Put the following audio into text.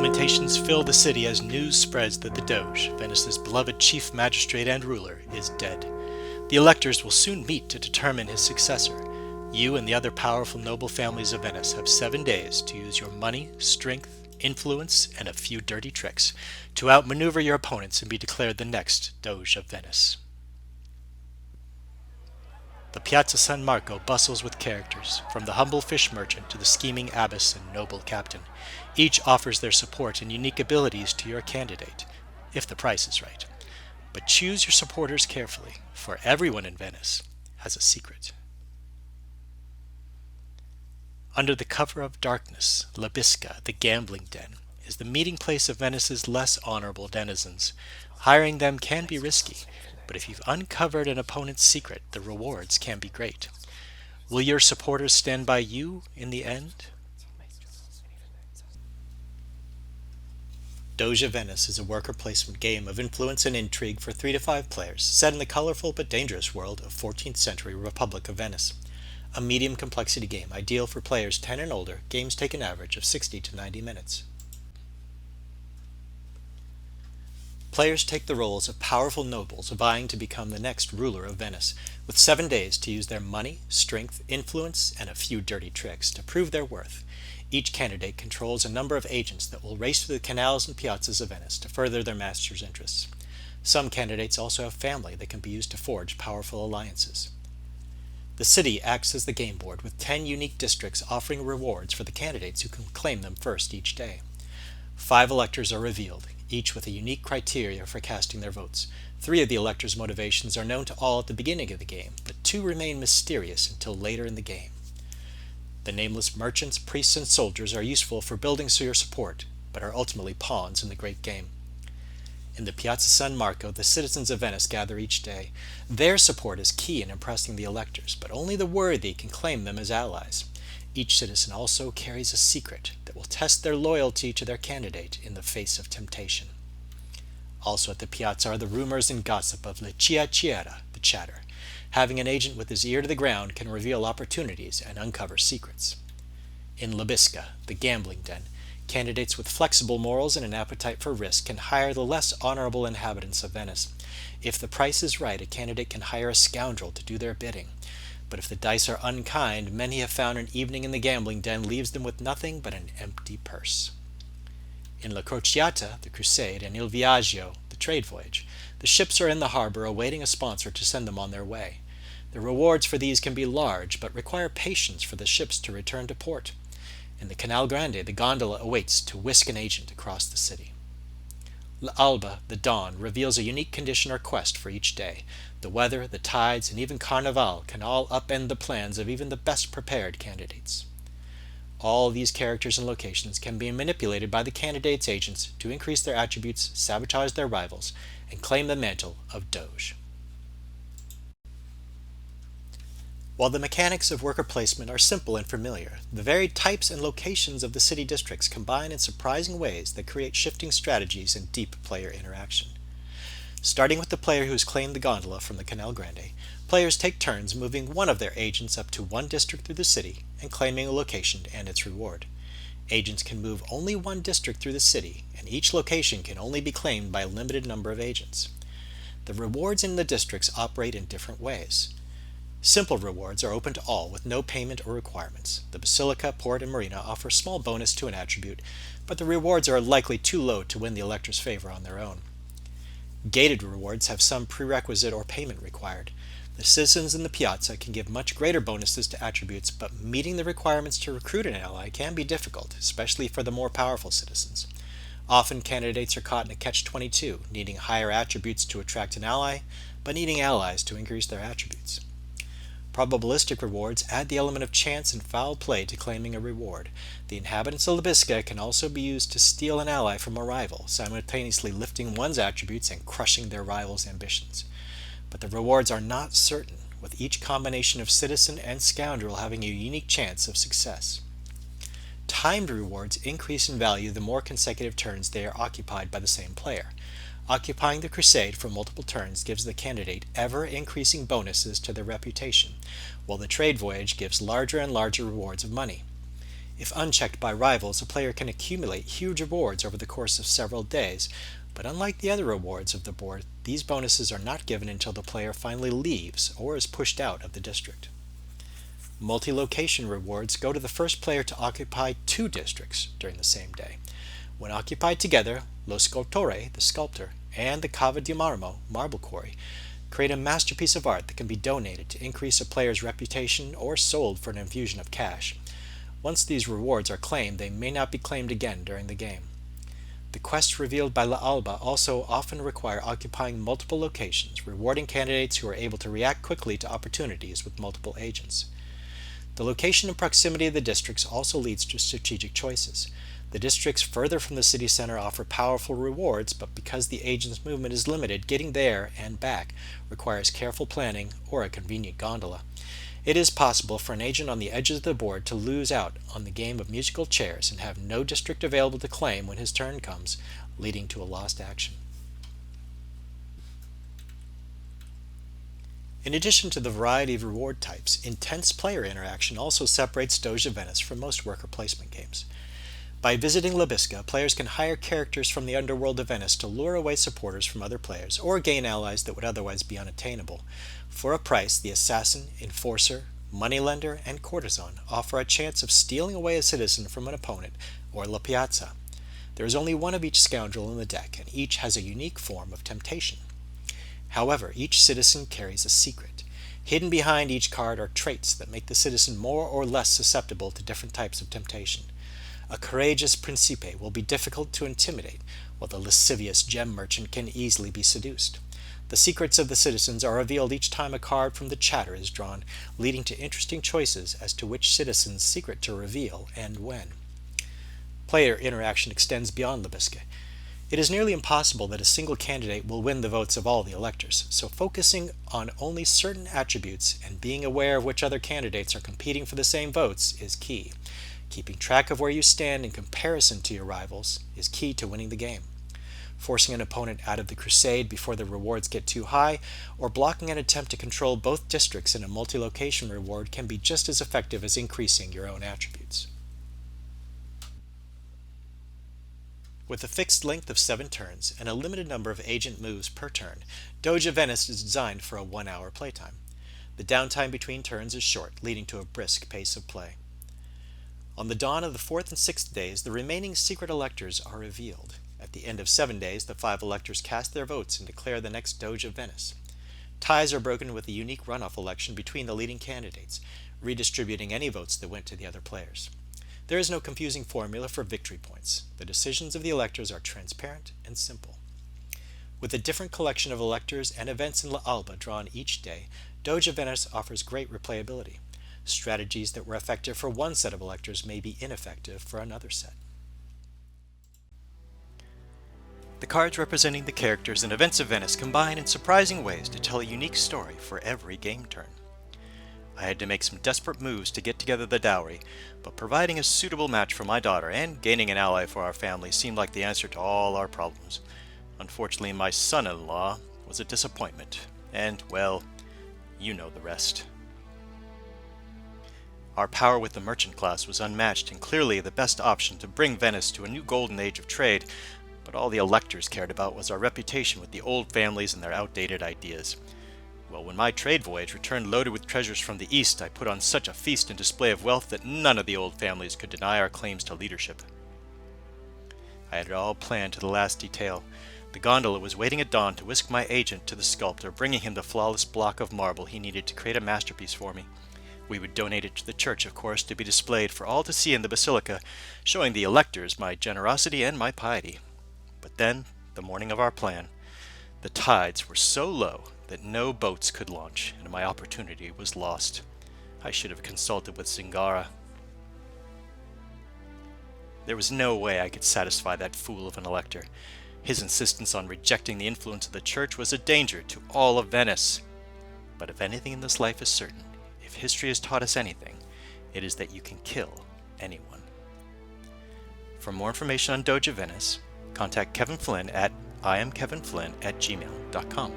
Lamentations fill the city as news spreads that the Doge, Venice's beloved chief magistrate and ruler, is dead. The Electors will soon meet to determine his successor. You and the other powerful noble families of Venice have 7 days to use your money, strength, influence, and a few dirty tricks to outmaneuver your opponents and be declared the next Doge of Venice. The Piazza San Marco bustles with characters, from the humble fish merchant to the scheming abbess and noble captain. Each offers their support and unique abilities to your candidate, if the price is right. But choose your supporters carefully, for everyone in Venice has a secret. Under the cover of darkness, Libisca, the gambling den, is the meeting place of Venice's less honorable denizens. Hiring them can be risky, but if you've uncovered an opponent's secret, the rewards can be great. Will your supporters stand by you in the end? Doge of Venice is a worker placement game of influence and intrigue for 3 to 5 players, set in the colorful but dangerous world of 14th century Republic of Venice. A medium complexity game, ideal for players 10 and older. Games take an average of 60 to 90 minutes. Players take the roles of powerful nobles vying to become the next ruler of Venice, with 7 days to use their money, strength, influence, and a few dirty tricks to prove their worth. Each candidate controls a number of agents that will race through the canals and piazzas of Venice to further their master's interests. Some candidates also have family that can be used to forge powerful alliances. The city acts as the game board, with 10 unique districts offering rewards for the candidates who can claim them first each day. 5 electors are revealed, each with a unique criteria for casting their votes. 3 of the electors' motivations are known to all at the beginning of the game, but 2 remain mysterious until later in the game. The nameless merchants, priests, and soldiers are useful for building your support, but are ultimately pawns in the great game. In the Piazza San Marco, the citizens of Venice gather each day. Their support is key in impressing the electors, but only the worthy can claim them as allies. Each citizen also carries a secret that will test their loyalty to their candidate in the face of temptation. Also at the piazza are the rumors and gossip of la chiacchiera, the chatter. Having an agent with his ear to the ground can reveal opportunities and uncover secrets. In Libisca, the gambling den, candidates with flexible morals and an appetite for risk can hire the less honorable inhabitants of Venice. If the price is right, a candidate can hire a scoundrel to do their bidding. But if the dice are unkind, many have found an evening in the gambling den leaves them with nothing but an empty purse. In La Crociata, the crusade, and Il Viaggio, the trade voyage, the ships are in the harbor awaiting a sponsor to send them on their way. The rewards for these can be large, but require patience for the ships to return to port. In the Canal Grande, the gondola awaits to whisk an agent across the city. L'Alba, the dawn, reveals a unique condition or quest for each day. The weather, the tides, and even Carnival can all upend the plans of even the best prepared candidates. All these characters and locations can be manipulated by the candidates' agents to increase their attributes, sabotage their rivals, and claim the mantle of Doge. While the mechanics of worker placement are simple and familiar, the varied types and locations of the city districts combine in surprising ways that create shifting strategies and deep player interaction. Starting with the player who has claimed the gondola from the Canal Grande, players take turns moving one of their agents up to one district through the city and claiming a location and its reward. Agents can move only one district through the city, and each location can only be claimed by a limited number of agents. The rewards in the districts operate in different ways. Simple rewards are open to all with no payment or requirements. The Basilica, Port, and Marina offer a small bonus to an attribute, but the rewards are likely too low to win the elector's favor on their own. Gated rewards have some prerequisite or payment required. The citizens in the piazza can give much greater bonuses to attributes, but meeting the requirements to recruit an ally can be difficult, especially for the more powerful citizens. Often candidates are caught in a catch-22, needing higher attributes to attract an ally, but needing allies to increase their attributes. Probabilistic rewards add the element of chance and foul play to claiming a reward. The inhabitants of Libisca can also be used to steal an ally from a rival, simultaneously lifting one's attributes and crushing their rival's ambitions. But the rewards are not certain, with each combination of citizen and scoundrel having a unique chance of success. Timed rewards increase in value the more consecutive turns they are occupied by the same player. Occupying the crusade for multiple turns gives the candidate ever-increasing bonuses to their reputation, while the trade voyage gives larger and larger rewards of money. If unchecked by rivals, a player can accumulate huge rewards over the course of several days, but unlike the other rewards of the board, these bonuses are not given until the player finally leaves or is pushed out of the district. Multi-location rewards go to the first player to occupy 2 districts during the same day. When occupied together, Lo Scultore, the sculptor, and the Cava di Marmo, marble quarry, create a masterpiece of art that can be donated to increase a player's reputation or sold for an infusion of cash. Once these rewards are claimed, they may not be claimed again during the game. The quests revealed by La Alba also often require occupying multiple locations, rewarding candidates who are able to react quickly to opportunities with multiple agents. The location and proximity of the districts also leads to strategic choices. The districts further from the city center offer powerful rewards, but because the agent's movement is limited, getting there and back requires careful planning or a convenient gondola. It is possible for an agent on the edges of the board to lose out on the game of musical chairs and have no district available to claim when his turn comes, leading to a lost action. In addition to the variety of reward types, intense player interaction also separates Doge of Venice from most worker placement games. By visiting La Bisca, players can hire characters from the underworld of Venice to lure away supporters from other players, or gain allies that would otherwise be unattainable. For a price, the assassin, enforcer, moneylender, and courtesan offer a chance of stealing away a citizen from an opponent, or La Piazza. There is only one of each scoundrel in the deck, and each has a unique form of temptation. However, each citizen carries a secret. Hidden behind each card are traits that make the citizen more or less susceptible to different types of temptation. A courageous principe will be difficult to intimidate, while the lascivious gem merchant can easily be seduced. The secrets of the citizens are revealed each time a card from the chatter is drawn, leading to interesting choices as to which citizen's secret to reveal and when. Player interaction extends beyond La Bisca. It is nearly impossible that a single candidate will win the votes of all the electors, so focusing on only certain attributes and being aware of which other candidates are competing for the same votes is key. Keeping track of where you stand in comparison to your rivals is key to winning the game. Forcing an opponent out of the crusade before the rewards get too high, or blocking an attempt to control both districts in a multi-location reward can be just as effective as increasing your own attributes. With a fixed length of 7 turns and a limited number of agent moves per turn, Doge of Venice is designed for a 1-hour playtime. The downtime between turns is short, leading to a brisk pace of play. On the dawn of the 4th and 6th days, the remaining secret electors are revealed. At the end of 7 days, the 5 electors cast their votes and declare the next Doge of Venice. Ties are broken with a unique runoff election between the leading candidates, redistributing any votes that went to the other players. There is no confusing formula for victory points. The decisions of the electors are transparent and simple. With a different collection of electors and events in La Alba drawn each day, Doge of Venice offers great replayability. Strategies that were effective for one set of electors may be ineffective for another set. The cards representing the characters and events of Venice combine in surprising ways to tell a unique story for every game turn. I had to make some desperate moves to get together the dowry, but providing a suitable match for my daughter and gaining an ally for our family seemed like the answer to all our problems. Unfortunately, my son-in-law was a disappointment, and, well, you know the rest. Our power with the merchant class was unmatched and clearly the best option to bring Venice to a new golden age of trade, but all the electors cared about was our reputation with the old families and their outdated ideas. Well, when my trade voyage returned loaded with treasures from the east, I put on such a feast and display of wealth that none of the old families could deny our claims to leadership. I had it all planned to the last detail. The gondola was waiting at dawn to whisk my agent to the sculptor, bringing him the flawless block of marble he needed to create a masterpiece for me. We would donate it to the church, of course, to be displayed for all to see in the basilica, showing the electors my generosity and my piety. But then, the morning of our plan, the tides were so low that no boats could launch, and my opportunity was lost. I should have consulted with Zingara. There was no way I could satisfy that fool of an elector. His insistence on rejecting the influence of the church was a danger to all of Venice. But if anything in this life is certain, if history has taught us anything, it is that you can kill anyone. For more information on Doge of Venice, contact Kevin Flynn at iamkevinflynn@gmail.com.